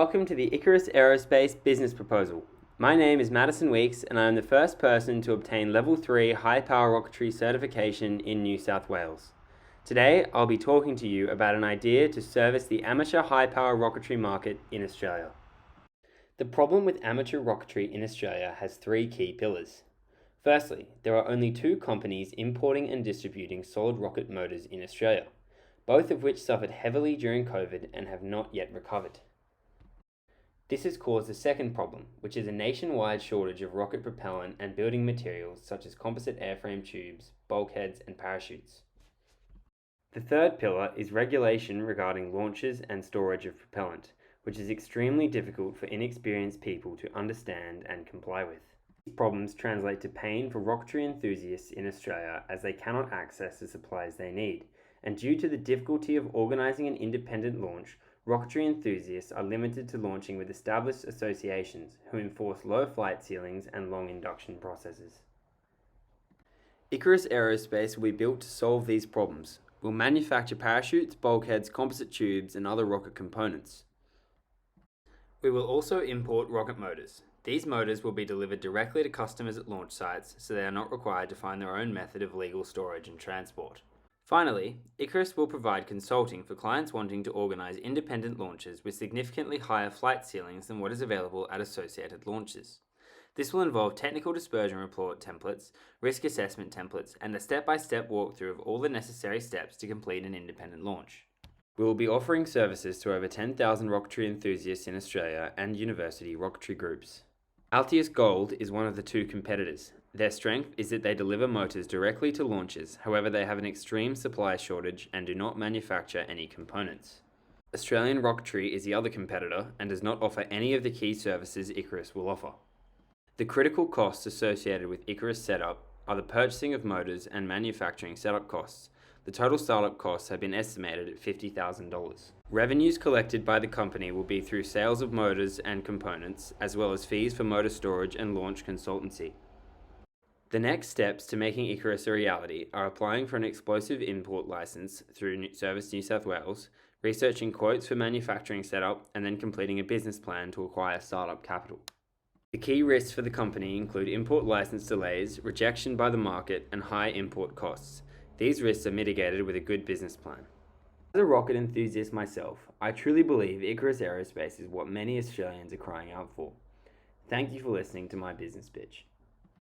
Welcome to the ICARUS Aerospace Business Proposal. My name is Madison and I am the first person to obtain Level 3 High Power Rocketry certification in New South Wales. Today, I'll be talking to you about an idea to service the amateur high power rocketry market in Australia. The problem with amateur rocketry in Australia has three key pillars. Firstly, there are only two companies importing and distributing solid rocket motors in Australia, both of which suffered heavily during COVID and have not yet recovered. This has caused a second problem, which is a nationwide shortage of rocket propellant and building materials such as composite airframe tubes, bulkheads, and parachutes. The third pillar is regulation regarding launches and storage of propellant, which is extremely difficult for inexperienced people to understand and comply with. These problems translate to pain for rocketry enthusiasts in Australia as they cannot access the supplies they need, and due to the difficulty of organising an independent launch, rocketry enthusiasts are limited to launching with established associations who enforce low flight ceilings and long induction processes. ICARUS Aerospace will be built to solve these problems. We'll manufacture parachutes, bulkheads, composite tubes, and other rocket components. We will also import rocket motors. These motors will be delivered directly to customers at launch sites, so they are not required to find their own method of legal storage and transport. Finally, ICARUS will provide consulting for clients wanting to organise independent launches with significantly higher flight ceilings than what is available at associated launches. This will involve technical dispersion report templates, risk assessment templates, and a step-by-step walkthrough of all the necessary steps to complete an independent launch. We will be offering services to over 10,000 rocketry enthusiasts in Australia and university rocketry groups. Altius Gold is one of the two competitors. Their strength is that they deliver motors directly to launches, however they have an extreme supply shortage and do not manufacture any components. Australian Rocketry is the other competitor and does not offer any of the key services ICARUS will offer. The critical costs associated with ICARUS setup are the purchasing of motors and manufacturing setup costs. The total startup costs have been estimated at $50,000. Revenues collected by the company will be through sales of motors and components, as well as fees for motor storage and launch consultancy. The next steps to making ICARUS a reality are applying for an explosive import license through Service New South Wales, researching quotes for manufacturing setup, and then completing a business plan to acquire startup capital. The key risks for the company include import license delays, rejection by the market, and high import costs. These risks are mitigated with a good business plan. As a rocket enthusiast myself, I truly believe ICARUS Aerospace is what many Australians are crying out for. Thank you for listening to my business pitch.